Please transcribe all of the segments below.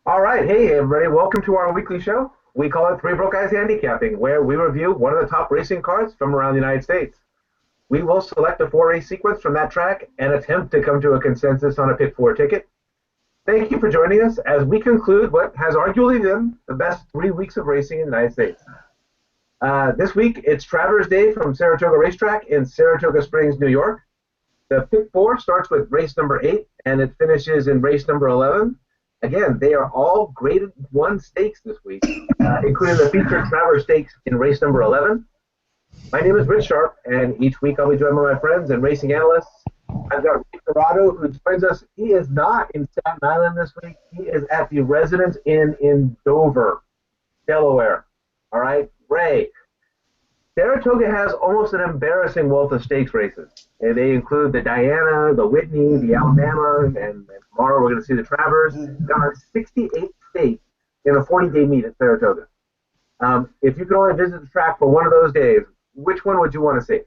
All right, hey everybody, welcome to our weekly show. We call it Three Broke Guys Handicapping, where we review one of the top racing cars from around the United States. We will select a four-race sequence from that track and attempt to come to a consensus on a pick four ticket. Thank you for joining us as we conclude what has arguably been the best 3 weeks of racing in the United States. This week, it's Travers Day from Saratoga Racetrack in Saratoga Springs, New York. The pick four starts with race number 8, and it finishes in race number 11. Again, they are all graded 1 stakes this week, including the featured Travers Stakes in race number 11. My name is Rich Sharp, and each week I'll be joined by my friends and racing analysts. I've got Ray Corrado, who joins us. He is not in Staten Island this week. He is at the Residence Inn in Dover, Delaware. All right, Ray. Saratoga has almost an embarrassing wealth of stakes races. And they include the Diana, the Whitney, the Alabama, and tomorrow we're going to see the Travers. There are 68 stakes in a 40-day meet at Saratoga. If you could only visit the track for one of those days, which one would you want to see?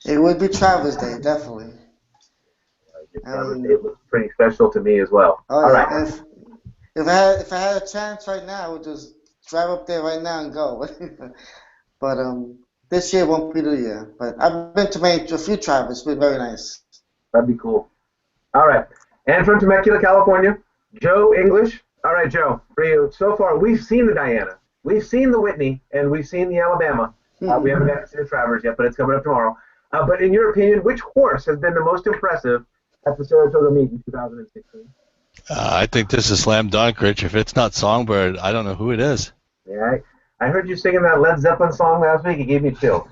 It would be Travers Day, definitely. Travers Day looks pretty special to me as well. Oh, All yeah. right. If I had a chance right now, I would just drive up there right now and go. But this year won't be the year. But I've been to a few Travers. It's been very nice. That'd be cool. All right. And from Temecula, California, Joe English. All right, Joe, for you, so far we've seen the Diana, we've seen the Whitney, and we've seen the Alabama. We haven't got to see the Travers yet, but it's coming up tomorrow. But in your opinion, which horse has been the most impressive at the Saratoga meet in 2016? I think this is slam dunk, Rich. If it's not Songbird, I don't know who it is. Yeah, I heard you singing that Led Zeppelin song last week. It gave me chills.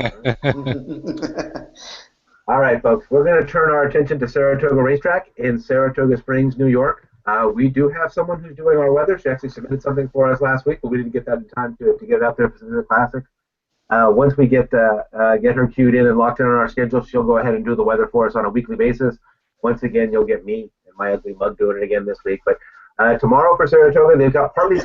All right, folks, we're going to turn our attention to Saratoga Racetrack in Saratoga Springs, New York. We do have someone who's doing our weather. She actually submitted something for us last week, but we didn't get that in time to get it out there for the Classic. Once we get her queued in and locked in on our schedule, she'll go ahead and do the weather for us on a weekly basis. Once again, you'll get me and my ugly mug doing it again this week. But tomorrow for Saratoga, they've got partly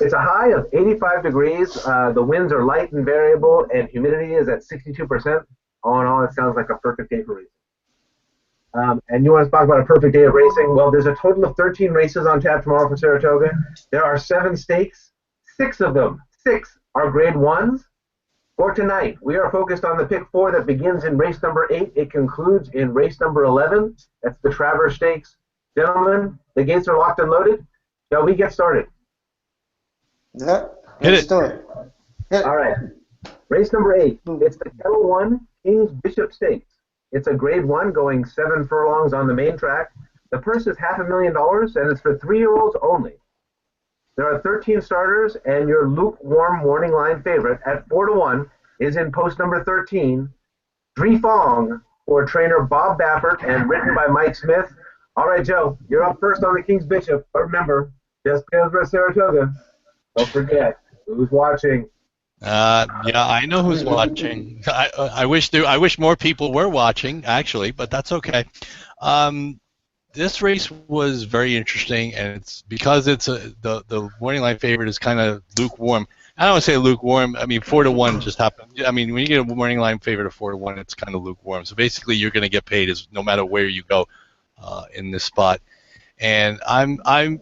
it's a high of 85 degrees. The winds are light and variable, and humidity is at 62%. All in all, it sounds like a perfect day for racing. And you want to talk about a perfect day of racing? Well, there's a total of 13 races on tap tomorrow for Saratoga. There are 7 stakes. 6 of them, 6 are grade 1s. For tonight, we are focused on the pick 4 that begins in race number 8. It concludes in race number 11. That's the Travers Stakes. Gentlemen, the gates are locked and loaded. Shall we get started? Yeah, Hit it. All right. Race number 8. It's the Kettle 1 King's Bishop Stakes. It's a grade 1 going 7 furlongs on the main track. The purse is $500,000, and it's for 3-year-olds only. There are 13 starters, and your lukewarm morning line favorite at 4-1 is in post number 13, Dree Fong, for trainer Bob Baffert and written by Mike Smith. All right, Joe, you're up first on the King's Bishop. But remember, just because we're at Saratoga, don't forget who's watching. Yeah, I know who's watching. I wish more people were watching, actually, but that's okay. This race was very interesting, and it's because the morning line favorite is kind of lukewarm. I don't want to say lukewarm. I mean, 4-1 just happened. I mean, when you get a morning line favorite of 4-1, it's kind of lukewarm. So basically, you're going to get paid no matter where you go in this spot. And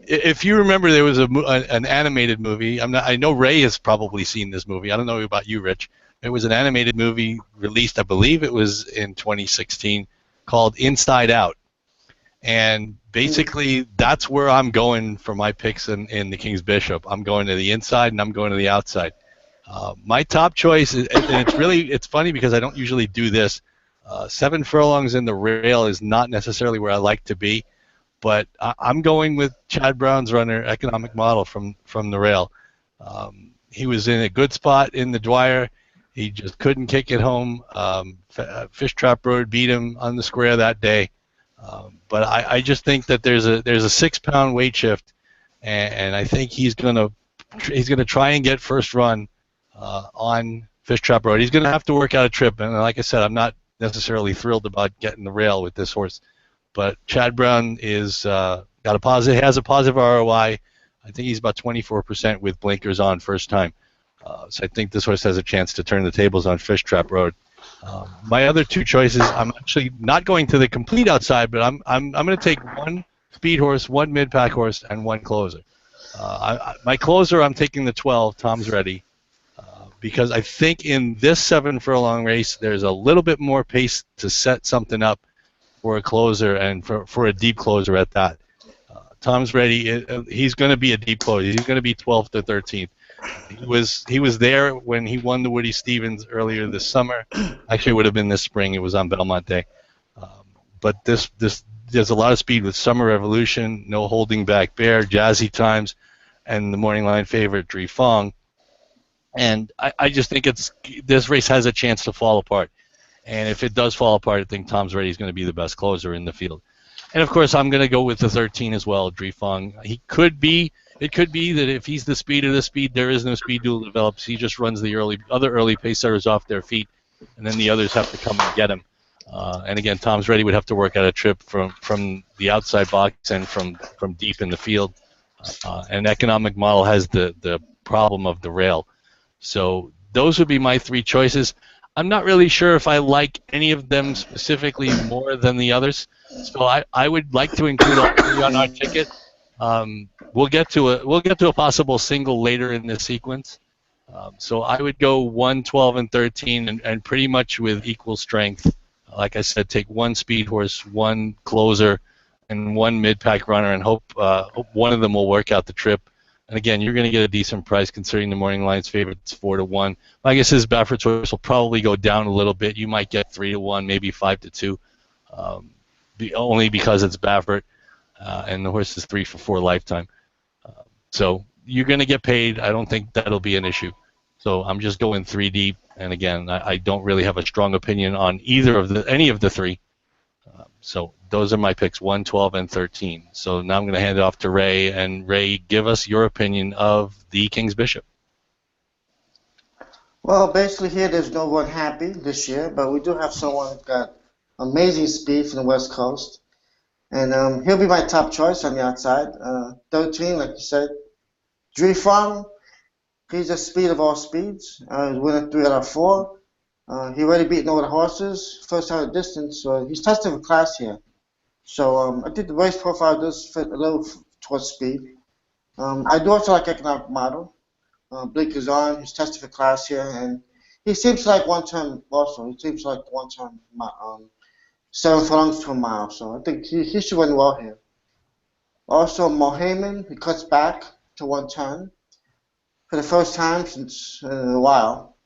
if you remember, there was an animated movie. I know Ray has probably seen this movie. I don't know about you, Rich. It was an animated movie released, I believe it was in 2016, called Inside Out. And basically, that's where I'm going for my picks in the King's Bishop. I'm going to the inside and I'm going to the outside. My top choice, and it's funny because I don't usually do this. 7 furlongs in the rail is not necessarily where I like to be. But I'm going with Chad Brown's runner economic model from the rail. He was in a good spot in the Dwyer. He just couldn't kick it home. Fish Trap Road beat him on the square that day. But I just think that there's a 6-pound weight shift, and I think he's gonna try and get first run on Fish Trap Road. He's gonna have to work out a trip, and like I said, I'm not necessarily thrilled about getting the rail with this horse. But Chad Brown has a positive ROI. I think he's about 24% with blinkers on first time. So I think this horse has a chance to turn the tables on Fish Trap Road. My other 2 choices, I'm actually not going to the complete outside, but I'm going to take one speed horse, one mid-pack horse, and one closer. My closer, I'm taking the 12, Tom's Ready, because I think in this 7 furlong race, there's a little bit more pace to set something up for a closer and for a deep closer at that. Tom's Ready, he's going to be a deep closer. He's going to be 12th to 13th. He was there when he won the Woody Stevens earlier this summer. Actually, it would have been this spring. It was on Belmont Day. But there's a lot of speed with Summer Revolution, No Holding Back Bear, Jazzy Times, and the morning line favorite Dree Fong. And I just think this race has a chance to fall apart. And if it does fall apart, I think Tom's Ready is going to be the best closer in the field. And of course, I'm going to go with the 13 as well, Dree Fong. It could be that if he's the speed of the speed, there is no speed duel develops. He just runs the other early pace setters off their feet, and then the others have to come and get him. And again, Tom's Ready would have to work out a trip from the outside box and from deep in the field. And Economic Model has the problem of the rail. So those would be my three choices. I'm not really sure if I like any of them specifically more than the others. So I would like to include all three on our ticket. We'll get to a possible single later in this sequence. So I would go 1, 12, and 13, and pretty much with equal strength. Like I said, take one speed horse, one closer, and one mid-pack runner, and hope one of them will work out the trip. And again, you're going to get a decent price considering the morning line's favorite's 4-1. My guess is Baffert's horse will probably go down a little bit. You might get 3-1, maybe 5-2, only because it's Baffert, and the horse is 3 for 4 lifetime. So you're going to get paid. I don't think that'll be an issue. So I'm just going 3 deep. And again, I don't really have a strong opinion on any of the three. So those are my picks, 1, 12, and 13. So now I'm going to hand it off to Ray. And Ray, give us your opinion of the King's Bishop. Well, basically here there's no one happy this year, but we do have someone who's got amazing speed from the West Coast. And he'll be my top choice on the outside. 13, like you said. Dree Fong, he's the speed of all speeds. He's winning 3 out of 4. He already beaten all the horses, first out of distance, so he's testing for class here. So I think the race profile does fit a little towards speed. I do also like Economic Model. Blinkers on, he's testing for class here, and he seems like one turn also. He seems like one turn 7 furlongs to a mile, so I think he should win well here. Also, Mohamed, he cuts back to 1 turn. For the first time since a while.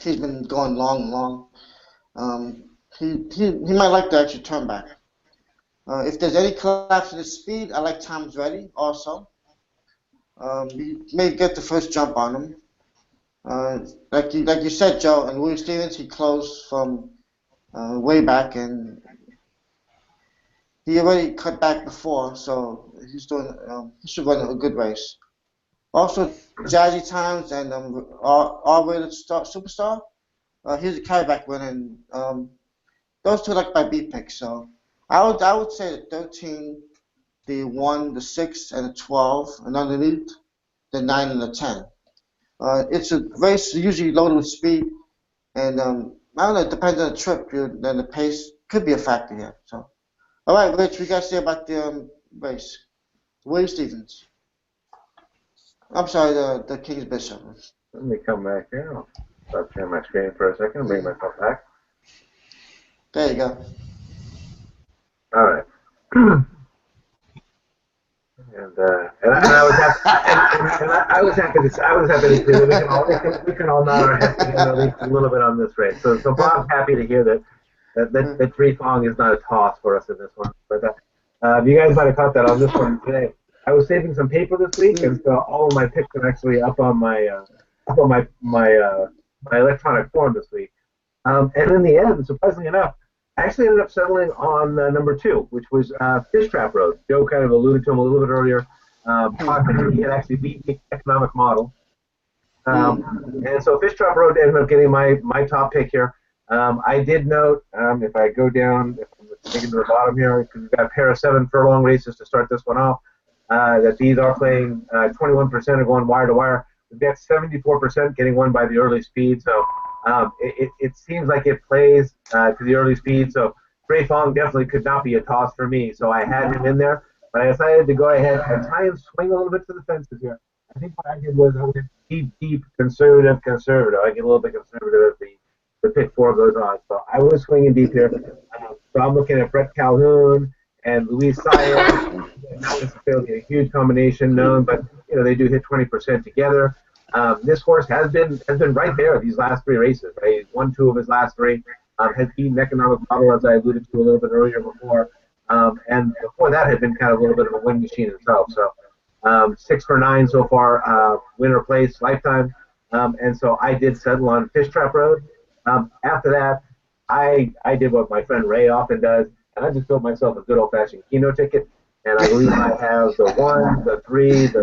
He's been going long. He might like the extra turn back. If there's any collapse in his speed, I like Tom's Ready also. He may get the first jump on him. Like you said, Joe, and Woody Stevens, he closed from way back, and he already cut back before, so he should run a good race. Also, Jazzy Times and R-rated Superstar. He's a carryback winner. And, those two are like my B picks. So I would say the 13, the 1, the 6, and the 12, and underneath the 9 and the 10. It's a race usually loaded with speed, and I don't know. It depends on the trip. Then the pace could be a factor here. So, all right, Rich, what you guys say about the race? Willie Stevens. I'm sorry, the King's Bishop. Let me come back here. I'll stop sharing my screen for a second and bring myself back. There you go. All right. I was happy to say that we can all nod our heads together at least a little bit on this race. So Bob's happy to hear that Dree Fong is not a toss for us in this one. But you guys might have caught that on this one today. I was saving some paper this week, and so all of my picks are actually up on my electronic form this week. And in the end, surprisingly enough, I actually ended up settling on number 2, which was Fish Trap Road. Joe kind of alluded to him a little bit earlier. He had actually beat the Economic Model. And so Fish Trap Road ended up getting my top pick here. I did note, if I go down, if I'm thinking to the bottom here, because we've got a pair of 7 furlong races to start this one off, that these are playing 21% are going wire to wire. We've got 74% getting won by the early speed, so it seems like it plays to the early speed. So Dree Fong definitely could not be a toss for me. So I had him in there. But I decided to go ahead and try and swing a little bit to the fences here. I think what I did was I went deep, deep, conservative, conservative. I get a little bit conservative as the pick four goes on. So I was swinging deep here. So I'm looking at Brett Calhoun and Luis Saez. Not necessarily a huge combination known, but they do hit 20% together. This horse has been right there these last three races. Right? He's won two of his last three. Has beaten Economic Model, as I alluded to a little bit earlier before. And before that had been kind of a little bit of a win machine himself. So 6 for 9 so far, winner place, lifetime. And so I did settle on Fish Trap Road. After that, I did what my friend Ray often does, and I just built myself a good old-fashioned Keno ticket. And I believe I have the 1, the 3, the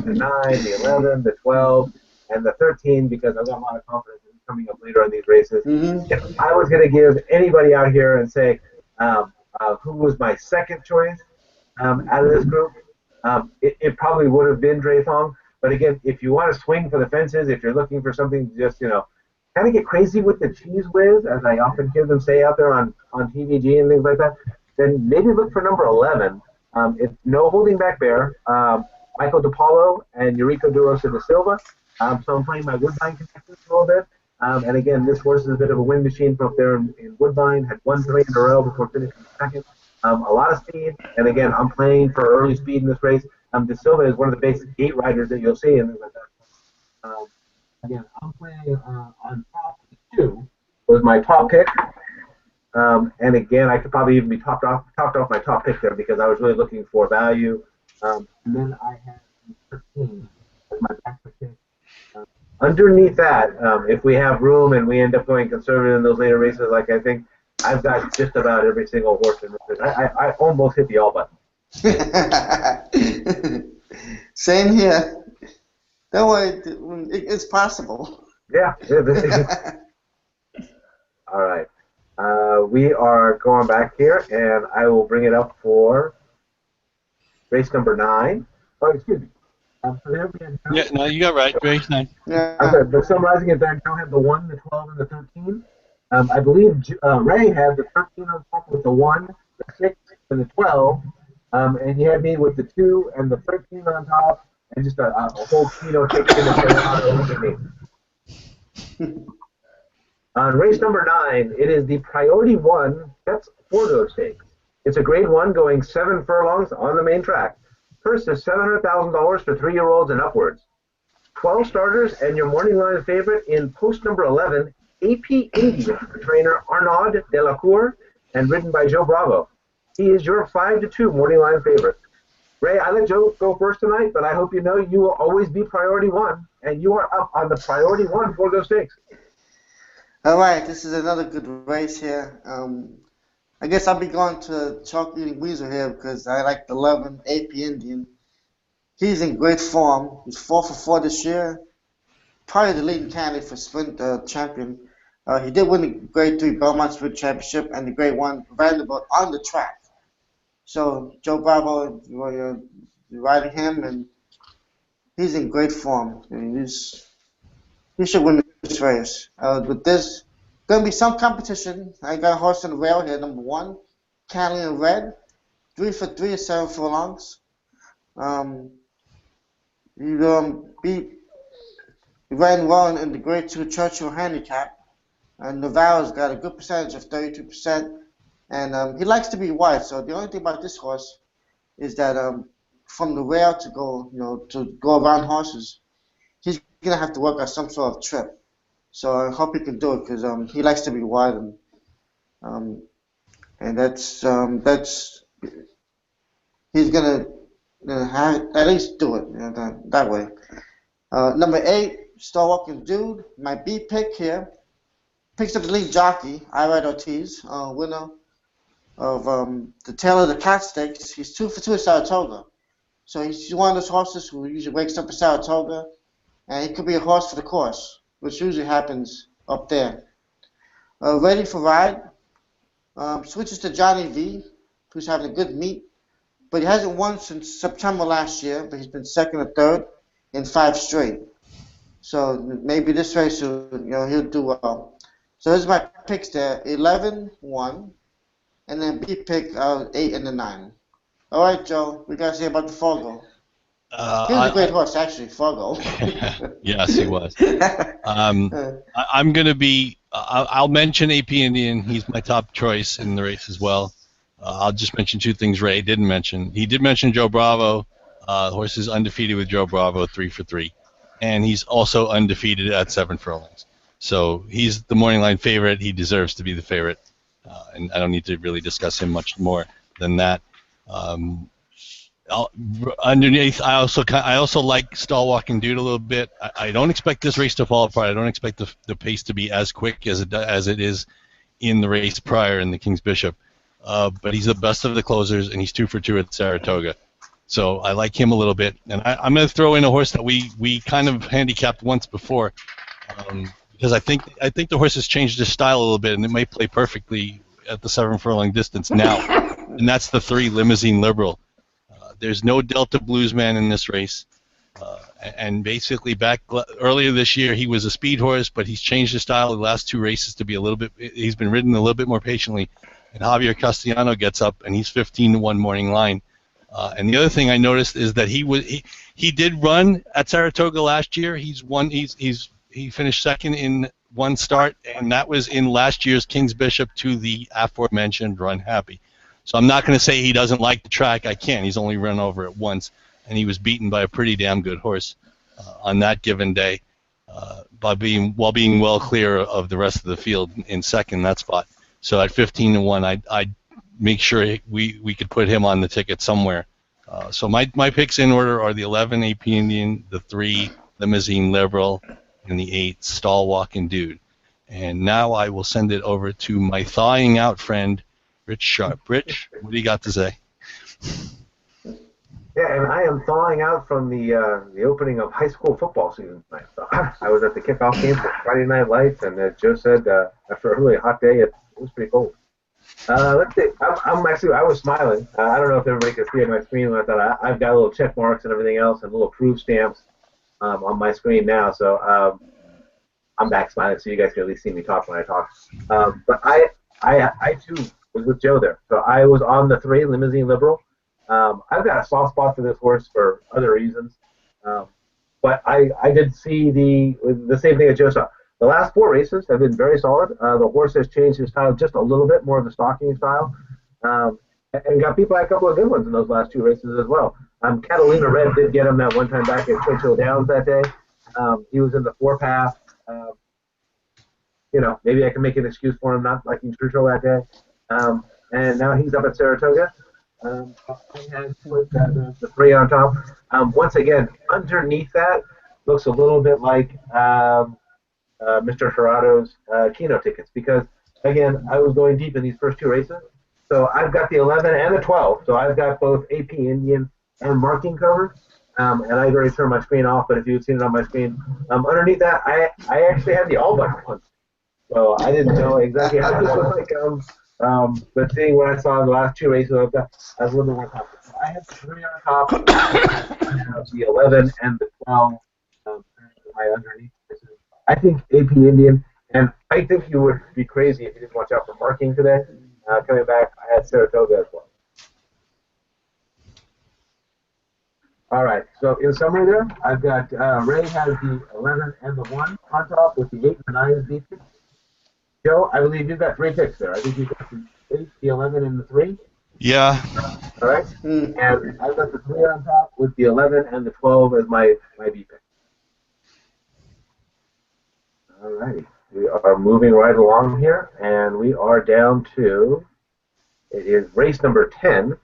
9, the 11, the 12, and the 13 because I've got a lot of confidence in coming up later in these races. Mm-hmm. If I was going to give anybody out here and say who was my second choice out of this group, it probably would have been Dre Fong. But again, if you want to swing for the fences, if you're looking for something to just, kind of get crazy with the cheese whiz, as I often hear them say out there on TVG and things like that, then maybe look for number 11. It's No Holding Back Bear, Michael DePaulo, and Eurico Duros de Silva. So I'm playing my Woodbine connections a little bit. And again, this horse is a bit of a wind machine from up there in Woodbine. Had won 3 in a row before finishing second. A lot of speed. And again, I'm playing for early speed in this race. De Silva is one of the basic gate riders that you'll see and things like that. Again, I'm playing on top 2 was my top pick. And again, I could probably even be topped off my top pick there because I was really looking for value. And then I had 13 as my back pick. Underneath that, if we have room and we end up going conservative in those later races, like I think I've got just about every single horse in this race. I almost hit the all button. Same here. Don't worry, it's possible. Yeah. All right. We are going back here, and I will bring it up for race number 9. Oh, excuse me. So there we have Yeah, no, you got right. Race 9. Yeah. The summarizing it there, now have the 1, the 12, and the 13. I believe Ray had the 13 on top with the 1, the 6, and the 12. And he had me with the 2 and the 13 on top, and just a whole Keno ticket in the Saratoga over me. On race number 9, it is the Priority 1 That's 4-go stakes. It's a grade 1 going 7 furlongs on the main track. Purse is $700,000 for 3-year-olds and upwards. 12 starters and your morning line favorite in post number 11, AP India for trainer Arnaud Delacour and ridden by Joe Bravo. He is your 5-2 morning line favorite. Ray, I let Joe go first tonight, but I hope you know you will always be Priority 1, and you are up on the Priority 1 4-go stakes. All right, this is another good race here. I guess I'll be going to Chalk Eating Weasel here because I like the 11 AP Indian. He's in great form. He's 4 for 4 this year. Probably the leading candidate for Sprint champion. He did win the Grade 3 Belmont Sprint Championship and the Grade 1 Vanderbilt on the track. So Joe Bravo, you're riding him, and he's in great form. I mean, he should win this race. With this, going to be some competition. I got a horse on the rail here, number 1, Canley Red, 3 for 3 at 7 furlongs. He ran well in the Grade 2 Churchill Handicap, and Navarro's got a good percentage of 32%, and he likes to be wide. So the only thing about this horse is that from the rail to go around horses, he's gonna have to work on some sort of trip. So I hope he can do it because he likes to be wide, and that's he's gonna at least do it that way. Number 8, Star Walking Dude, my B pick here, picks up the lead jockey, Irad Ortiz, winner of the Tail of the Cat Stakes. He's 2 for 2 at Saratoga. So he's one of those horses who usually wakes up at Saratoga, and he could be a horse for the course, which usually happens up there. Ready for ride, switches to Johnny V, who's having a good meet, but he hasn't won since September last year, but he's been 2nd or 3rd in 5 straight. So maybe this race he'll do well. So here's my picks there: 11, 1, and then B pick 8 and the 9. All right, Joe. We gotta say about the Fargo. He was a great horse, actually, Fargo. Yes, he was. I'm going to be. I'll mention AP Indian. He's my top choice in the race as well. I'll just mention two things Ray didn't mention. He did mention Joe Bravo. The horse is undefeated with Joe Bravo, 3 for 3, and he's also undefeated at 7 furlongs. So he's the morning line favorite. He deserves to be the favorite, and I don't need to really discuss him much more than that. Underneath, I also like Stall Walking Dude a little bit. I don't expect this race to fall apart. I don't expect the pace to be as quick as it is in the race prior in the King's Bishop. But he's the best of the closers, and he's 2 for 2 at Saratoga. So I like him a little bit. And I'm going to throw in a horse that we kind of handicapped once before, because I think the horse has changed his style a little bit, and it may play perfectly at the 7 furlong distance now. And that's the 3 Limousine Liberal. There's no Delta Bluesman in this race. And basically earlier this year, he was a speed horse, but he's changed his style the last 2 races to be a little bit, he's been ridden a little bit more patiently. And Javier Castellano gets up, and he's 15 to 1 morning line. And the other thing I noticed is that he did run at Saratoga last year. He finished second in one start, and that was in last year's King's Bishop to the aforementioned Run Happy. So I'm not going to say he doesn't like the track. I can't. He's only run over it once, and he was beaten by a pretty damn good horse on that given day, while being well clear of the rest of the field in second that spot. So at 15 to 1, I'd make sure we could put him on the ticket somewhere. So my picks in order are the 11 AP Indian, the 3 Limousine Liberal, and the 8 Stall Walking Dude. And now I will send it over to my thawing out friend, Rich Sharp. Rich, what do you got to say? Yeah, and I am thawing out from the opening of high school football season tonight. So I was at the kickoff game for Friday Night Lights, and as Joe said, after a really hot day, it was pretty cold. Let's see. I was smiling. I don't know if everybody can see on my screen. I thought I've got little check marks and everything else, and little proof stamps on my screen now. So I'm back smiling, so you guys can at least see me talk when I talk. But I too was with Joe there. So I was on the 3 Limousine Liberal. I've got a soft spot for this horse for other reasons. But I did see the same thing that Joe saw. The last 4 races have been very solid. The horse has changed his style just a little bit, more of the stalking style, and got beat by a couple of good ones in those last 2 races as well. Catalina Red did get him that one time back at Churchill Downs that day. He was in the 4-path. Maybe I can make an excuse for him not liking Churchill that day. And now he's up at Saratoga. I had put the 3 on top. Once again, underneath that looks a little bit like Mr. Gerardo's Keno tickets, because, again, I was going deep in these first 2 races. So I've got the 11 and the 12. So I've got both AP Indian and marking covered. And I've already turned my screen off, but if you've seen it on my screen, underneath that, I actually had the all-button ones. So I didn't know exactly how this was like. But seeing what I saw in the last 2 races, I was a little bit more confident. So I had the 3 on top, I have the 11 and the 12 my underneath. I think AP Indian, and I think you would be crazy if you didn't watch out for marking today. Coming back, I had Saratoga as well. All right, so in summary there, I've got Ray has the 11 and the 1 on top with the 8 and the 9 as these picks. Joe, I believe you've got 3 picks there. I think you've got the 8, the 11, and the 3. Yeah. All right, and I've got the 3 on top with the 11 and the 12 as my B pick. All righty, we are moving right along here, and we are down to, it is race number 10.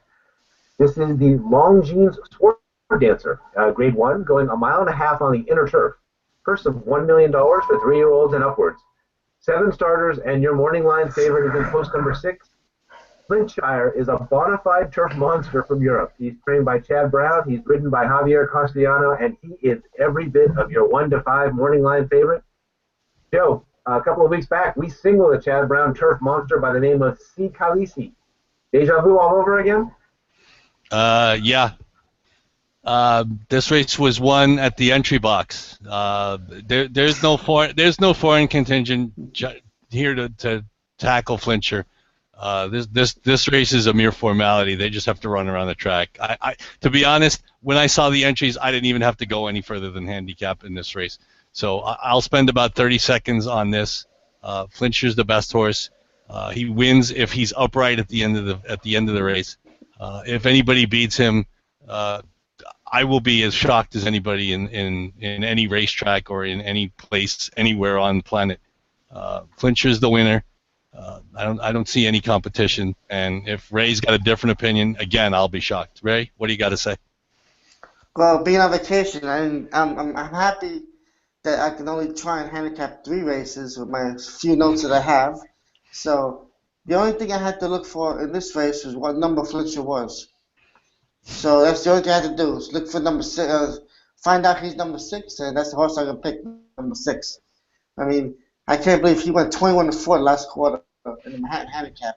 This is the Longines Sport Dancer, grade 1, going 1.5 miles on the inner turf. Purse of $1 million for 3-year-olds and upwards. 7 starters, and your morning line favorite is in post number 6. Flintshire is a bona fide turf monster from Europe. He's trained by Chad Brown. He's ridden by Javier Castellano, and he is every bit of your 1 to 5 morning line favorite. Joe, a couple of weeks back, we singled a Chad Brown turf monster by the name of C. Khaleesi. Deja vu all over again? Yeah. This race was won at the entry box. There's no foreign contingent here to tackle Flincher. This race is a mere formality. They just have to run around the track. To be honest, when I saw the entries, I didn't even have to go any further than handicap in this race. So I'll spend about 30 seconds on this. Flincher's the best horse. He wins if he's upright at the end of the race. If anybody beats him, I will be as shocked as anybody in any racetrack or in any place anywhere on the planet. Flincher's the winner. I don't see any competition, and if Ray's got a different opinion, again, I'll be shocked. Ray, what do you got to say? Well, being on vacation, I'm happy that I can only try and handicap 3 races with my few notes that I have. So the only thing I had to look for in this race was what number Flincher was. So that's the only thing I had to do is look for number 6, find out he's number 6, and that's the horse I'm gonna pick, number 6. I mean, I can't believe he went 21-4 last quarter in the Manhattan handicap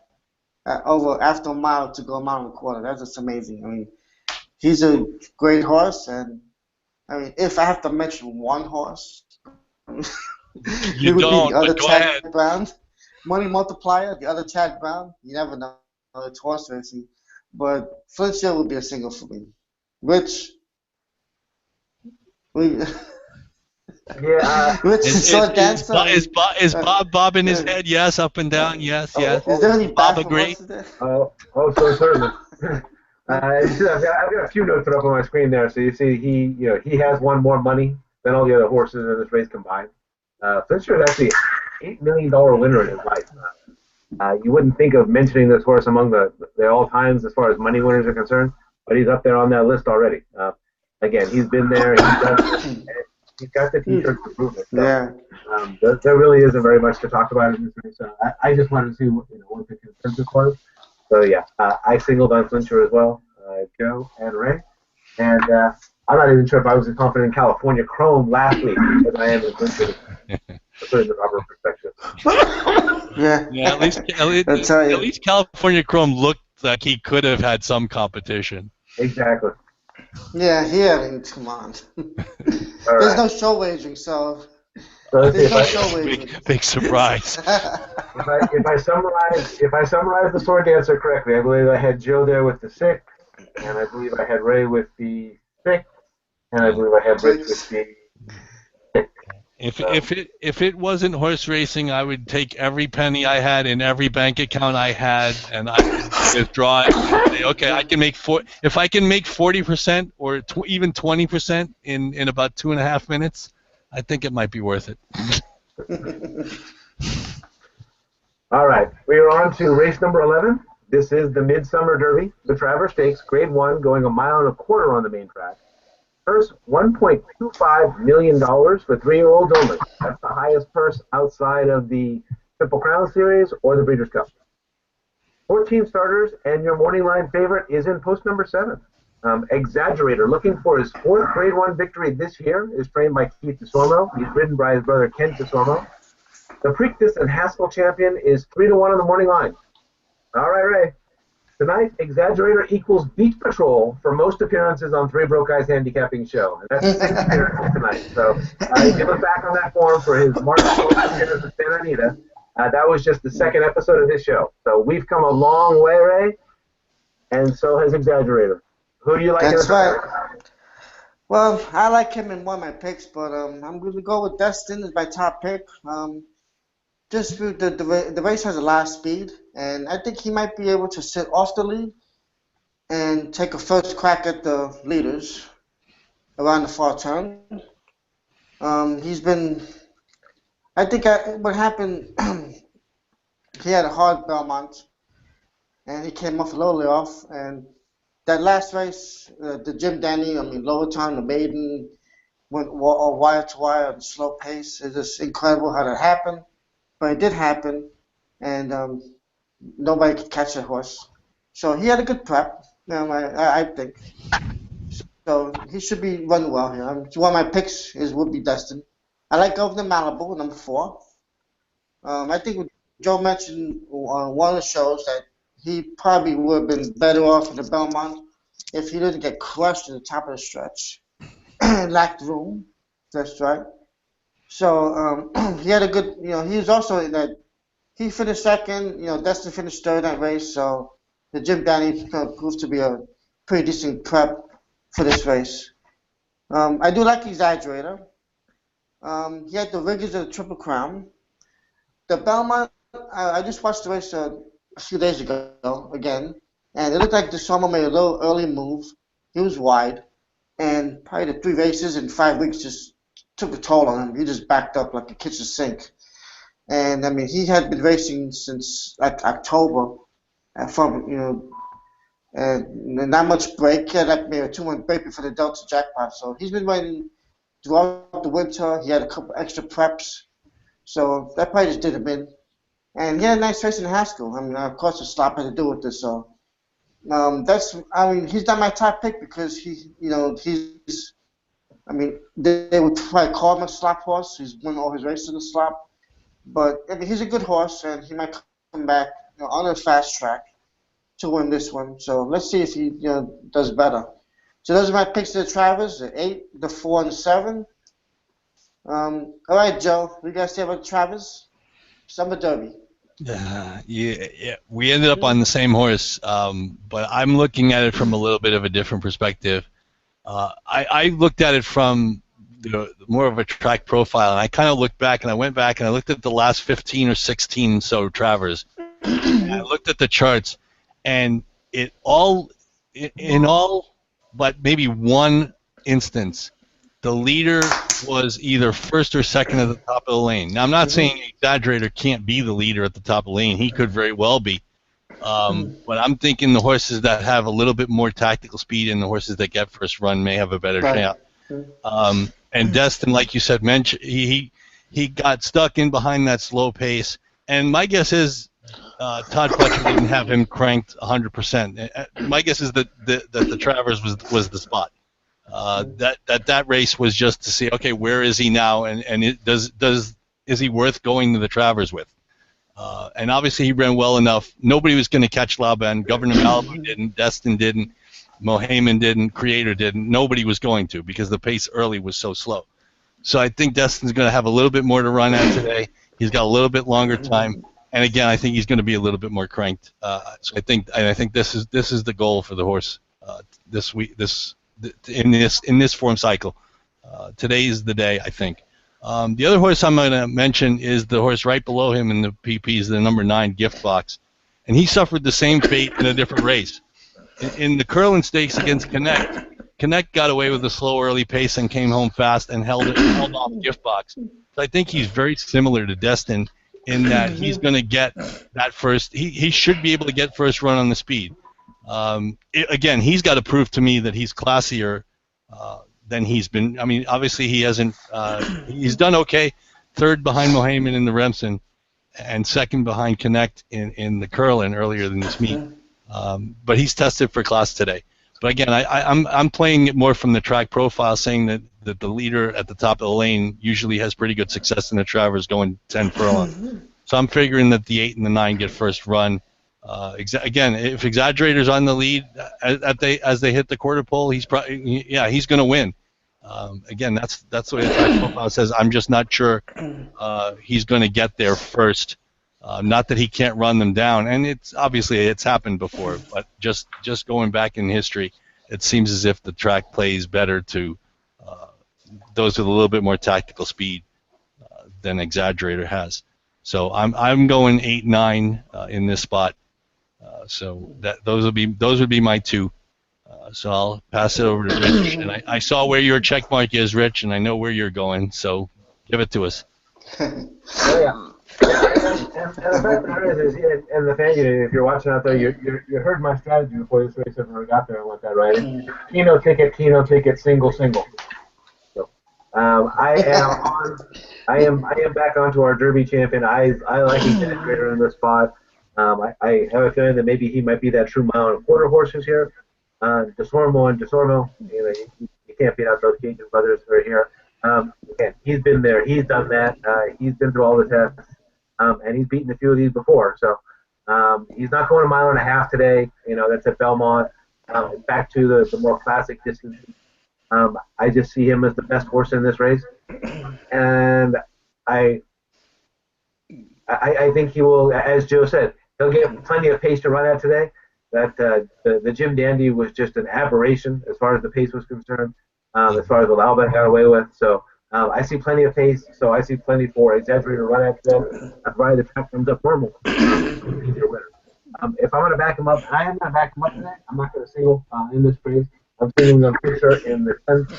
over after a mile to go a mile and a quarter. That's just amazing. I mean, he's a great horse, and I mean, if I have to mention one horse, You it would don't, be the other but go Chad ahead. Brown, money multiplier, the other Chad Brown. You never know. It's horse racing, but Flincher would be a single for me. Rich, we. Yeah. Rich is so dancer. Is Bob bobbing his head? Yes, up and down. Yes, yes. Is there any Bob back agree? horses there? So certainly. I've got a few notes put up on my screen there. So you see, he has won more money than all the other horses in this race combined. Flincher is actually an $8 million winner in his life. You wouldn't think of mentioning this horse among the all times as far as money winners are concerned, but he's up there on that list already. Again, he's been there. He's got the T-shirt to prove it. So, Yeah. there really isn't very much to talk about in this race. So I just wanted to see what the consensus was. So yeah, I singled on Flincher as well, Joe and Ray, and I'm not even sure if I was as confident in California Chrome last week as I am in Flincher. To put it in the proper perspective. Yeah. Yeah, at least California Chrome looked like he could have had some competition. Exactly. Yeah, I mean, come on. There's no show wagering, so let's see there's no show wagering. Big surprise. If I summarize the sword dancer correctly, I believe I had Joe there with the 6, and I believe I had Ray with the 6, and I believe I had Rich with the 6. If it wasn't horse racing, I would take every penny I had in every bank account I had, and I would withdraw it. And say, okay, I can make if I can make 40% or even 20% in about 2.5 minutes, I think it might be worth it. All right, we are on to race number 11. This is the Midsummer Derby, the Travers Stakes, Grade 1, going 1.25 miles on the main track. First, $1.25 million for 3-year-olds only. That's the highest purse outside of the Triple Crown Series or the Breeders' Cup. 14 starters, and your morning line favorite is in post number 7. Exaggerator, looking for his 4th Grade 1 victory this year, is trained by Keith DeSormo. He's ridden by his brother Kent DeSormo. The Preakness and Haskell champion is 3-1 on the morning line. All right, Ray. Tonight, Exaggerator equals Beach Patrol for most appearances on Three Broke Guys Handicapping Show. And that's 6 appearances tonight. So if you look back on that form for his March 12th appearance at Santa Anita, that was just the 2nd episode of this show. So we've come a long way, Ray, and so has Exaggerator. Who do you like? That's right. Well, I like him in one of my picks, but I'm going to go with Destin as my top pick. Just the race has a lot of speed, and I think he might be able to sit off the lead and take a first crack at the leaders around the far turn. I think what happened, he had a hard Belmont, and he came off a little off, and that last race, the Jim Denny, lower time, the maiden, went wire to wire at a slow pace. It's just incredible how that happened. But it did happen, and nobody could catch that horse. So he had a good prep, I think. So he should be running well here. One of my picks would be Destin. I like Governor Malibu, number 4. I think Joe mentioned on one of the shows that he probably would have been better off in the Belmont if he didn't get crushed at the top of the stretch. Lacked room. That's right. So he had a good, he was also in that, he finished second. Destin finished third in that race. So the Jim Danny proved to be a pretty decent prep for this race. I do like Exaggerator. He had the rigors of the Triple Crown. The Belmont, I just watched the race a few days ago again, and it looked like DeSormo made a little early move. He was wide, and probably the 3 races in 5 weeks just took a toll on him. He just backed up like a kitchen sink. And I mean, he had been racing since like October, and not much break. He had like maybe a 2-month break before the Delta jackpot. So he's been waiting throughout the winter. He had a couple extra preps, so that probably just did him in. And he had a nice race in Haskell. I mean, of course, the slop had to do with this. So he's not my top pick because they would probably call him a slop horse. He's won all his races in the slop. But I mean, he's a good horse, and he might come back on a fast track to win this one. So let's see if he does better. So those are my picks to the Travers: the 8, the 4, and the 7. All right, Joe, what you guys say about the Travers? Summer Derby. Yeah, we ended up on the same horse, but I'm looking at it from a little bit of a different perspective. I looked at it from more of a track profile, and I kind of looked back, and I went back and I looked at the last 15 or 16 so Travers. And I looked at the charts, and in all but maybe one instance, the leader was either first or second at the top of the lane. Now, I'm not saying Exaggerator can't be the leader at the top of the lane. He could very well be. But I'm thinking the horses that have a little bit more tactical speed and the horses that get first run may have a better chance. And Destin, like you said, he got stuck in behind that slow pace. And my guess is Todd Fletcher didn't have him cranked 100%. My guess is that the Travers was the spot. That race was just to see, okay, where is he now, and is he worth going to the Travers with? And obviously he ran well enough. Nobody was going to catch Laban. Governor Malibu didn't. Destin didn't. Mohaymen didn't. Creator didn't. Nobody was going to because the pace early was so slow. So I think Destin's going to have a little bit more to run at today. He's got a little bit longer time, and again, I think he's going to be a little bit more cranked. So I think this is the goal for the horse this week. In this form cycle. Today is the day, I think. The other horse I'm going to mention is the horse right below him in the PPs, the number 9 Gift Box, and he suffered the same fate in a different race. In the Curlin Stakes against Connect got away with a slow early pace and came home fast and held off Gift Box. So I think he's very similar to Destin in that he's going to get that first. He should be able to get first run on the speed. Again, he's got to prove to me that he's classier than he's been. I mean, obviously he hasn't. He's done okay, 3rd behind Mohaymen in the Remsen, and 2nd behind Connect in the Curlin earlier than this meet. But he's tested for class today. But again, I'm playing it more from the track profile, saying that the leader at the top of the lane usually has pretty good success in the Travers going 10 furlong. So I'm figuring that the 8 and the 9 get first run. Again, if Exaggerator's on the lead as they hit the quarter pole, he's going to win. Again, that's the way the track profile says. I'm just not sure he's going to get there first. Not that he can't run them down, and it's happened before. But just going back in history, it seems as if the track plays better to those with a little bit more tactical speed than Exaggerator has. So I'm going 8-9 in this spot. So those would be my 2. So I'll pass it over to Rich. And I saw where your check mark is, Rich, and I know where you're going. So give it to us. Oh, yeah. And the fact of the matter is, and the fan unit, if you're watching out there, you heard my strategy before this race ever got there and what that, right? Keno ticket, single. So, I am back onto our Derby champion. I like Exaggerator in this spot. I have a feeling that maybe he might be that true mile and a quarter horses here. DeSormo, you can't beat out those Cajun brothers right here. Again, he's been there. He's done that. He's been through all the tests, and he's beaten a few of these before. So he's not going 1.5 miles today. That's at Belmont. Back to the more classic distance. I just see him as the best horse in this race, and I I think he will, as Joe said, he'll get plenty of pace to run at today. That the Jim Dandy was just an aberration as far as the pace was concerned, as far as what Albert got away with. So I see plenty of pace. So I see plenty for Exaggerator to run at today, provided the track comes up normal. Easier winner. If I'm going to back him up, I am going to back him up today. I'm not going to single in this race. I'm singling on Fisher in the 10th.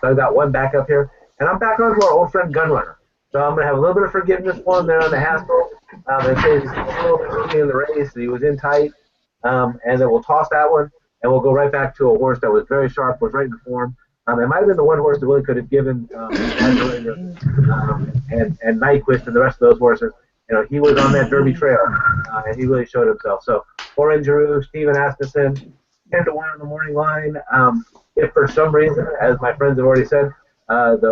So I've got one back up here. And I'm back on to our old friend Gunrunner. So I'm going to have a little bit of forgiveness for him there on the Haskell. And say he's a little bit early in the race, he was in tight. And then we'll toss that one, and we'll go right back to a horse that was very sharp, was right in form. It might have been the one horse that really could have given and Nyquist and the rest of those horses. You know, he was on that Derby trail, and he really showed himself. So, Orange Giroux, Steven Asmussen, 10 to 1 on the morning line. If for some reason, as my friends have already said,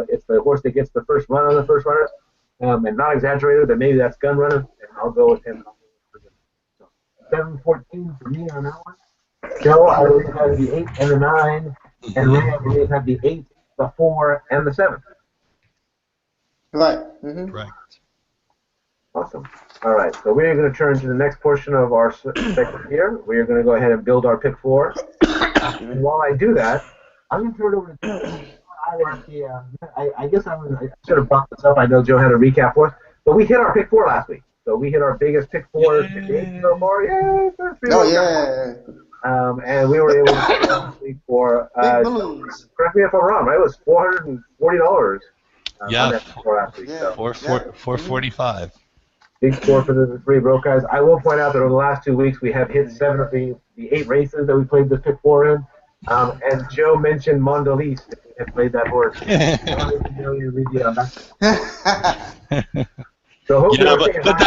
it's the horse that gets the first run on the first runners, and not Exaggerator, then maybe that's Gun Runner, and I'll go with him. So, 7-14 for me on that one. Joe, I believe, has the 8 and the 9, and Ray, I believe, had the 8, the 4, and the 7. Right. Mm-hmm. Correct. Awesome. All right, so we're going to turn to the next portion of our segment here. We are going to go ahead and build our pick 4. And while I do that, I'm going to turn it over to I guess I should have brought this up. I know Joe had a recap for us, but we hit our pick 4 last week. So we hit our biggest pick 4 to date so far. Yay! Oh, yeah. And we were able to get last week for, correct me if I'm wrong, right? It was $440 on that pick 4 last week. Yeah. So. 445. Big score for the 3 broke guys. I will point out that over the last 2 weeks, we have hit 7 of the 8 races that we played this pick 4 in. And Joe mentioned Mondelez. If we had played that horse. So hopefully but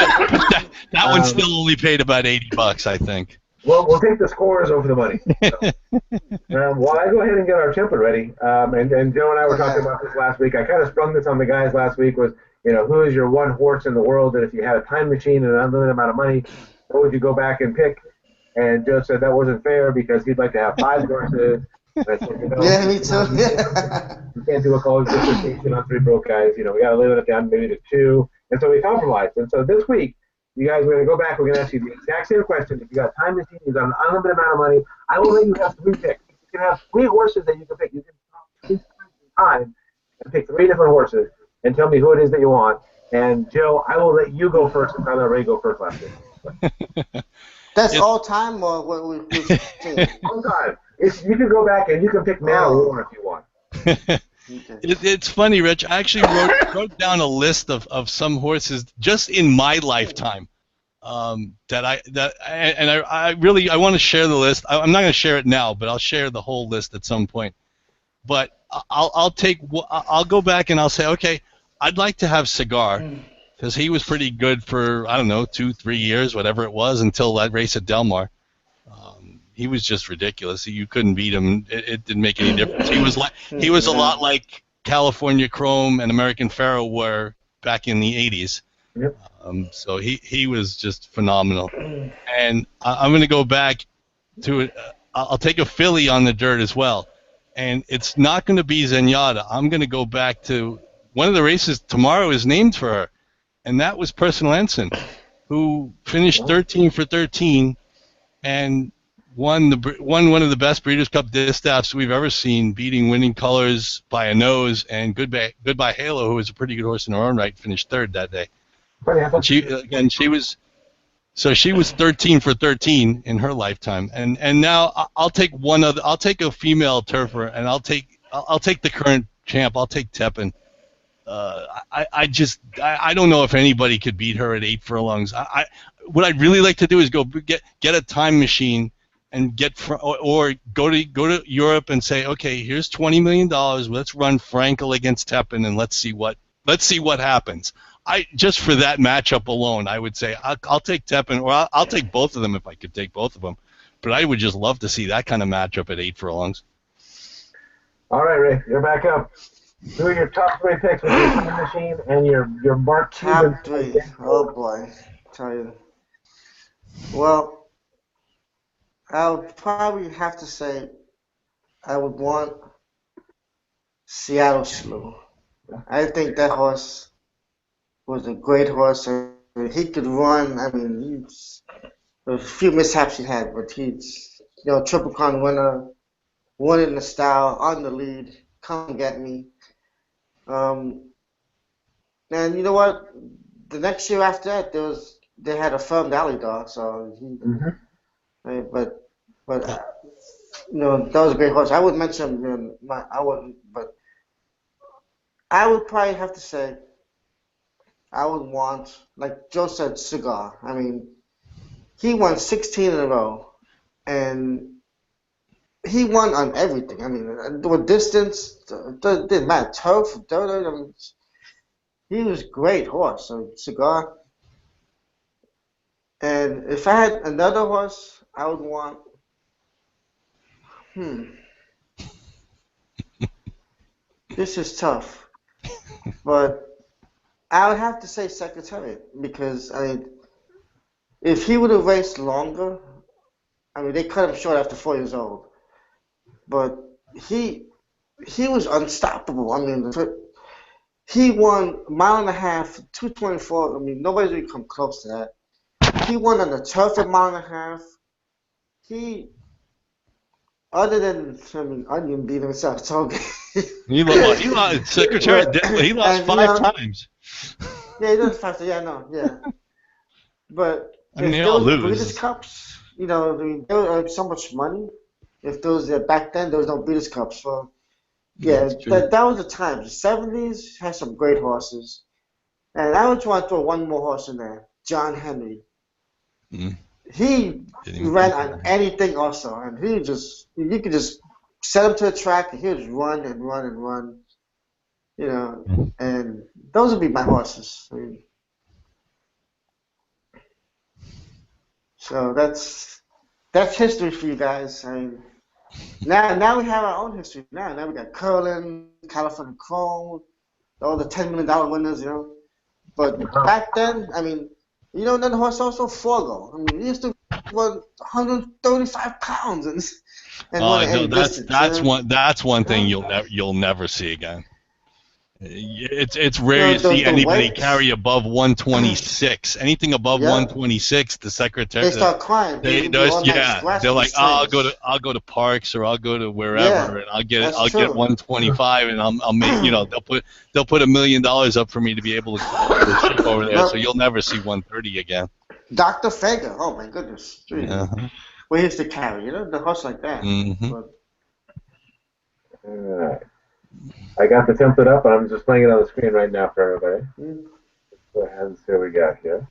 that one still only paid about $80, I think. Well, we'll take the scores over the money. So, while I go ahead and get our template ready, and Joe and I were talking about this last week, I kind of sprung this on the guys last week, was, you know, who is your one horse in the world that if you had a time machine and an unlimited amount of money, what would you go back and pick? And Joe said that wasn't fair because he'd like to have 5 horses. And I said, you know, Yeah, me too. You can't do a college dissertation on 3 broke guys. You know, we got to limit it down maybe to 2. And so we compromised. And so this week, you guys, we're going to go back. We're going to ask you the exact same question. If you got a time machine, you got an unlimited amount of money, I will let you have 3 picks. You can have 3 horses that you can pick. You can take time and pick 3 different horses and tell me who it is that you want. And Joe, I will let you go first since I let Ray go first last week. That's all time, or what we're saying? All time. You can go back and you can pick Man or War if you want. It's funny, Rich. I actually wrote down a list of some horses just in my lifetime that I really want to share the list. I'm not going to share it now, but I'll share the whole list at some point. But I'll go back and I'll say, okay, I'd like to have Cigar because he was pretty good for, I don't know, 2-3 years, whatever it was, until that race at Del Mar. He was just ridiculous. You couldn't beat him. It didn't make any difference. He was a lot like California Chrome and American Pharoah were back in the 80s. Yep. So he was just phenomenal. And I'm going to go back to it. I'll take a filly on the dirt as well. And it's not going to be Zenyatta. I'm going to go back to one of the races tomorrow is named for her, and that was Personal Ensign, who finished 13 for 13 and won one of the best Breeders' Cup distaffs we've ever seen, beating Winning Colors by a nose, and Goodbye Halo, who was a pretty good horse in her own right, finished 3rd that day. And she was 13 for 13 in her lifetime, and now I'll take I'll take a female turfer, and I'll take the current champ. I'll take Tepin. I don't know if anybody could beat her at 8 furlongs. What I'd really like to do is go get a time machine and or go to Europe and say, okay, here's $20 million. Let's run Frankel against Tepin and let's see what happens. Just for that matchup alone, I would say I'll take Tepin, or I'll take both of them if I could take both of them. But I would just love to see that kind of matchup at 8 furlongs. All right, Ray, you're back up. Who are your top 3 picks with your time machine and your Mark Cuban? Top 3. Oh boy, tell you. Well, I would probably have to say I would want Seattle Slew. I think that horse was a great horse. I he could run. I mean, there was a few mishaps he had, but he's Triple Crown winner, won in the style, on the lead, come get me. And you know what? The next year after that, they had a firm alley dog, so he. But that was a great horse. I would mention I wouldn't, but I would probably have to say I would want, like Joe said, Cigar. I mean, he won 16 in a row, and he won on everything. I mean, with distance, didn't matter, turf, dirt. I mean, he was a great horse. So Cigar. And if I had another horse, I would want. This is tough, but I would have to say Secretariat because I mean, if he would have raced longer, I mean they cut him short after 4 years old, but he was unstoppable. I mean, he won a mile and a half, 224. I mean, nobody's really come close to that. He won on the turf a mile and a half. Other than Onion beat him Saratoga. He lost Secretary. He lost 5 times. Yeah, he lost 5 times. Yeah, no, yeah. But I mean, if they there all was lose. Breeders' Cups, I mean, there was so much money. If there was back then, there was no Breeders' Cups. So yeah, that was the time. The 70s had some great horses, and I would want to throw one more horse in there, John Henry. He ran on anything also, and you could just set him to a track, and he would just run and run and run, and those would be my horses. I mean, so that's history for you guys. I mean, now we have our own history. Now we got Curlin, California Chrome, all the $10 million winners, But back then, I mean, then the horse also Forgo. I mean, he used to run 135 pounds and no, that's one thing you'll never see again. It's rare to see anybody carry above 126. Anything above 126, the secretary they start crying. They're like, I'll go to Parks or I'll go to wherever and I'll get 125 and I'll make they'll put $1 million up for me to be able to ship over there. So you'll never see 130 again. Dr. Fager, oh my goodness, well, he used to carry the horse like that. All right. I got the template up, and I'm just playing it on the screen right now for everybody. Let's go ahead and see what we got here.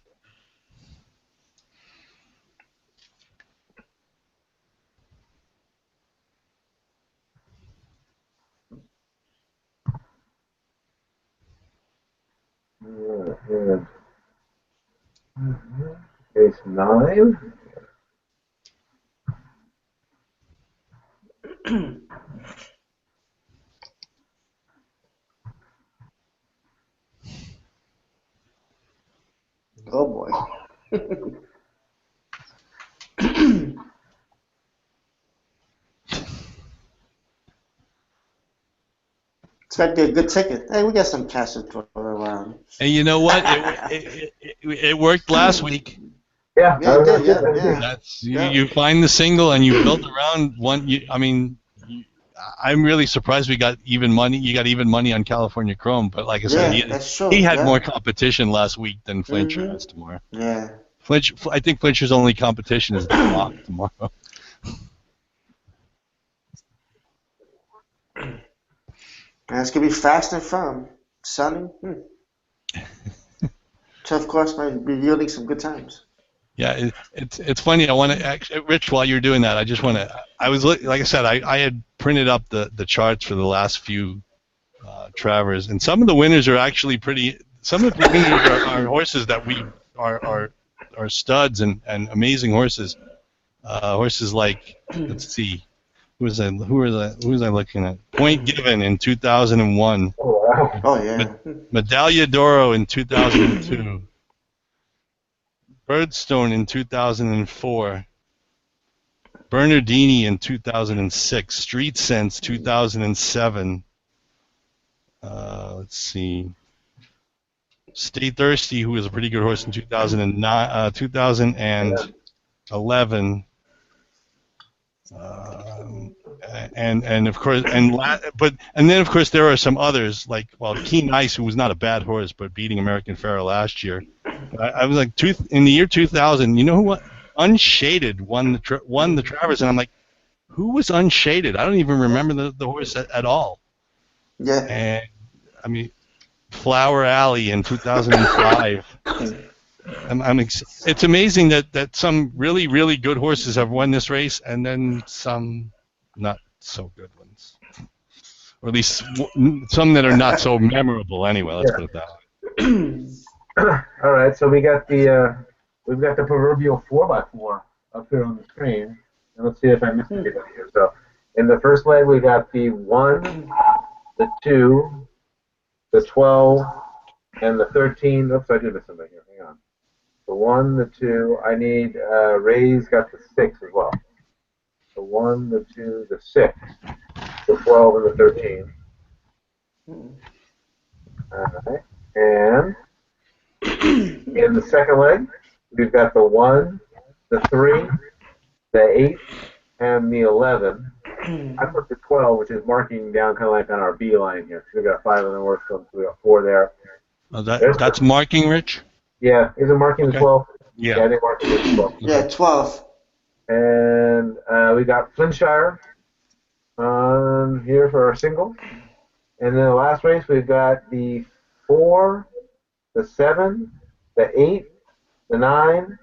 Case 9. Oh boy. Expect to be a good ticket. Hey, we got some cash to throw around. And you know what? It worked last week. Yeah, You find the single and you build around one. I'm really surprised we got even money. You got even money on California Chrome, but like I said, he had more competition last week than Flincher has tomorrow. Yeah. I think Flincher's only competition is the block tomorrow. And it's gonna be fast and firm, sunny. Tough course might be yielding some good times. Yeah, it's funny. I want to actually, Rich, while you're doing that, I just want to. Like I said, I had printed up the charts for the last few Travers, and some of the winners are actually pretty. Some of the winners are horses that we are studs and amazing horses. Horses like, let's see, who was I looking at? Point Given in 2001. Oh wow! Oh yeah. Medaglia d'Oro in 2002. Birdstone in 2004, Bernardini in 2006, Street Sense 2007. Let's see. Stay Thirsty, who was a pretty good horse in 2009, 2011. And of course, and then of course there are some others like Keen Ice, who was not a bad horse, but beating American Pharoah last year. I was like, in the year 2000, you know who won? Unshaded won the Travers, and I'm like, who was Unshaded? I don't even remember the horse at all. Yeah. And I mean, Flower Alley in 2005. It's amazing that some really, really good horses have won this race, and then some not so good ones, or at least some that are not so memorable. Anyway, let's put it that way. All right, so we've got the proverbial 4x4 up here on the screen, and let's see if I missed anybody here. So, in the first leg, we got the 1, the 2, the 12, and the 13. Oops, I did miss somebody here. Hang on. The 1, the 2. I need Ray's got the 6 as well. The 1, the 2, the 6, the 12, and the 13. All right, and in the second leg, we've got the 1, the 3, the 8, and the 11. I put the 12, which is marking down kind of like on our B line here. So we've got 5 on the horse, so we got 4 there. Oh, that's marking, Rich? Yeah, is it marking the 12? Yeah. I think marking the 12. Yeah, 12. And we got Flintshire on here for our single. And then the last race, we've got the 4, the 7, the 8, the 9,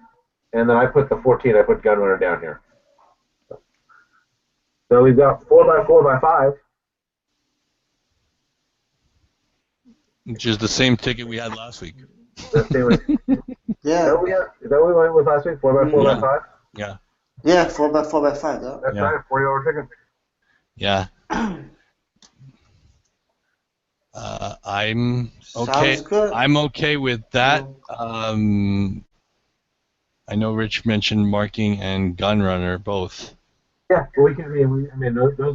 and then I put the 14. I put Gunrunner down here. So we've got 4x4x5. Which is the same ticket we had last week. Yeah. Is that what we went with last week? 4x4x5? Yeah. Yeah, 4x4x5. Yeah. That's right, $40 ticket. Yeah. I'm okay. Sounds good. I'm okay with that. I know Rich mentioned marking and Gunrunner both. Yeah, well, we can. I mean, those are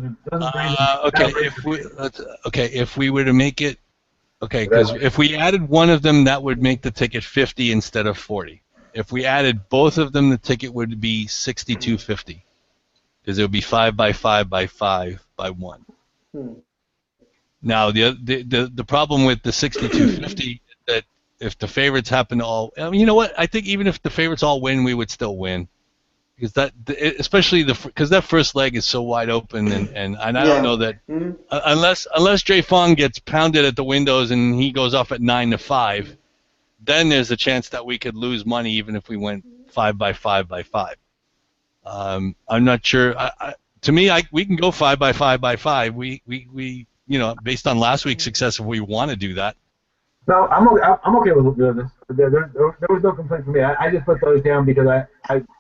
okay, if we were to make it, because if we added one of them, that would make the ticket 50 instead of 40. If we added both of them, the ticket would be 62.50, because it would be 5x5x5 by 1. Now the problem with the 62.50 is that if the favorites happen to all, I mean, you know what? I think even if the favorites all win, we would still win. Because especially because that first leg is so wide open, and I don't know that unless Dre Fong gets pounded at the windows and he goes off at 9-5, then there's a chance that we could lose money even if we went 5x5x5. I'm not sure. To me, we can go 5x5x5. We based on last week's success, if we want to do that. No, I'm okay with doing this. There was no complaint from me. I just put those down because I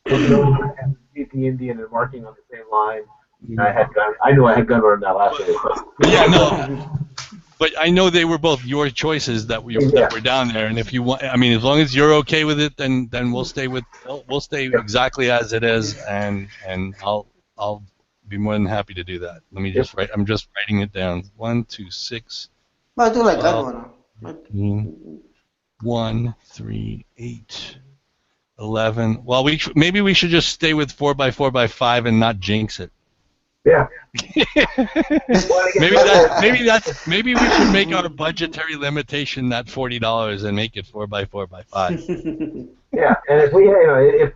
beat the Indian and marking on the same line. I knew I had Gunrunner in that last day. Yeah, no. But I know they were both your choices that were down there, and if you want, I mean, as long as you're okay with it, then we'll stay exactly as it is, and I'll be more than happy to do that. Let me just write. I'm just writing it down. 1, 2, 6. Well, I do like Gunrunner. 1, 3, 8, 11. Well, maybe we should just stay with 4x4x5 and not jinx it. Yeah. Maybe we should make our budgetary limitation that $40 and make it 4x4x5. Yeah, and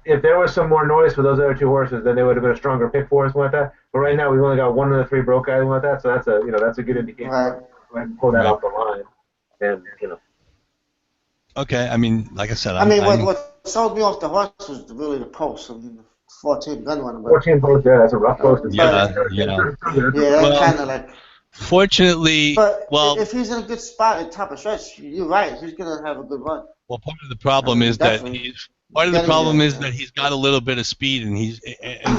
if there was some more noise for those other 2 horses, then they would have been a stronger pick for us like that. But right now we've only got 1 of the 3 broke guys like that, so that's a good indication. Right. Go ahead and pull that off the line, and Okay, I mean, like I said, what sold me off the horse was really the post. I mean, 14 Gunrunner. 14 post, yeah, that's a rough post. Yeah. That's kind of like. Fortunately, but if he's in a good spot at top of stretch, you're right. He's gonna have a good run. Well, part of the problem is that he's got a little bit of speed, and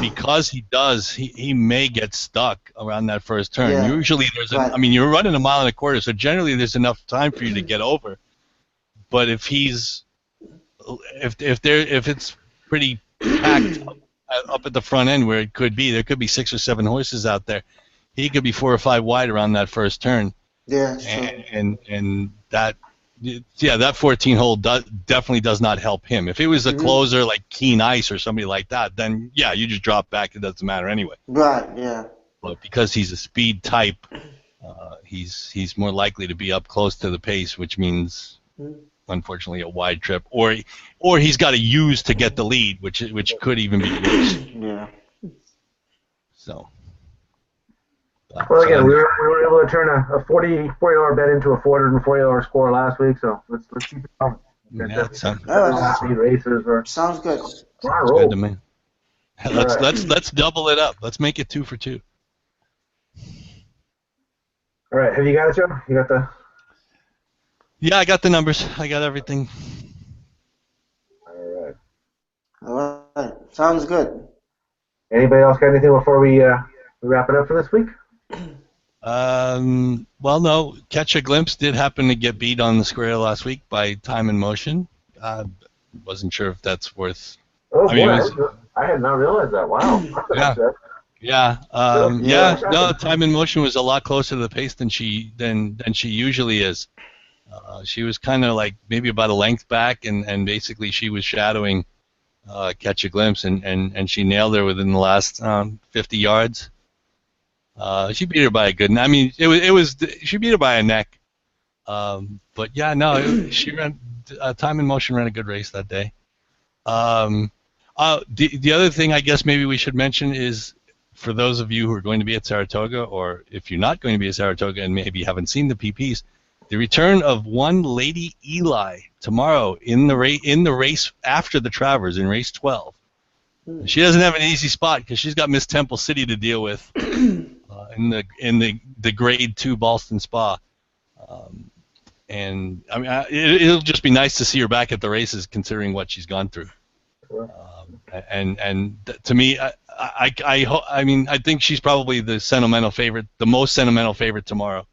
because he does, he may get stuck around that first turn. Yeah. Usually you're running a mile and a quarter, so generally there's enough time for you to get over. But if it's pretty packed up at the front end where there could be 6 or 7 horses out there, he could be 4 or 5 wide around that first turn. Yeah, sure. And that yeah, that 14 hole definitely does not help him. If it was a closer like Keen Ice or somebody like that, then yeah, you just drop back. It doesn't matter anyway. Right. Yeah. But because he's a speed type, he's more likely to be up close to the pace, which means unfortunately a wide trip, or he's got to use to get the lead, which could even be worse. Yeah. So. Well, again, we were able to turn a $40 bet into a $440 score last week, so let's keep it going. Yeah, sounds good. Sounds good to me. Let's double it up. Let's make it 2 for 2. All right, have you got it, Joe? You got the? Yeah, I got the numbers. I got everything. All right. Sounds good. Anybody else got anything before we wrap it up for this week? Well, no. Catch a Glimpse did happen to get beat on the square last week by Time and Motion. Wasn't sure if that's worth. Oh, I had not realized that. Wow. No. Time and Motion was a lot closer to the pace than she usually is. She was kind of like maybe about a length back, and basically she was shadowing Catch a Glimpse, and she nailed her within the last 50 yards. She beat her by a good. I mean, she beat her by a neck. But yeah, no, she ran. Time and Motion ran a good race that day. The other thing I guess maybe we should mention is for those of you who are going to be at Saratoga, or if you're not going to be at Saratoga and maybe haven't seen the PPs, the return of one Lady Eli tomorrow in the race after the Travers in race 12. She doesn't have an easy spot because she's got Miss Temple City to deal with in the Grade 2 Ballston Spa. And I mean, it'll just be nice to see her back at the races, considering what she's gone through. To me, I mean, I think she's probably the most sentimental favorite tomorrow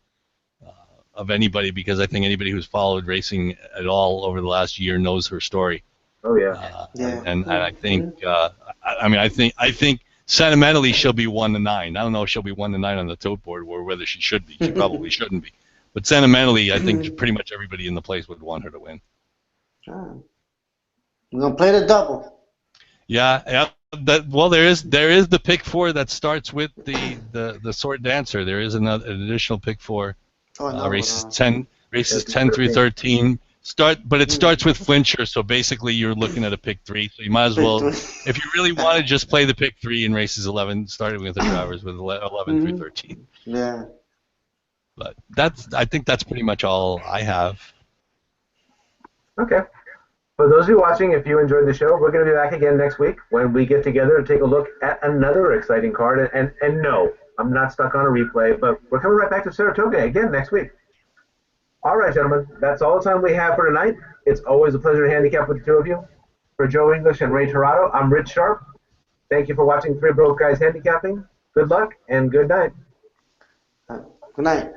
of anybody, because I think anybody who's followed racing at all over the last year knows her story. Oh yeah. And I think, I think sentimentally she'll be 1-9. I don't know if she'll be 1-9 on the tote board, or whether she should be. She probably shouldn't be. But sentimentally, I think pretty much everybody in the place would want her to win. We're gonna play the double. Yeah. Well, there is the pick 4 that starts with the Sword Dancer. There is an additional pick 4. Races 10 through 13 but it starts with Flincher, so basically you're looking at a pick 3. So you might as well, if you really want to just play the pick 3 in races 11, starting with the Travers with 11 through 13. Yeah. But I think that's pretty much all I have. Okay. For those of you watching, if you enjoyed the show, we're going to be back again next week when we get together to take a look at another exciting card. And no, I'm not stuck on a replay, but we're coming right back to Saratoga again next week. All right, gentlemen, that's all the time we have for tonight. It's always a pleasure to handicap with the two of you. For Joe English and Ray Torado, I'm Rich Sharp. Thank you for watching Three Broke Guys Handicapping. Good luck and good night. Good night.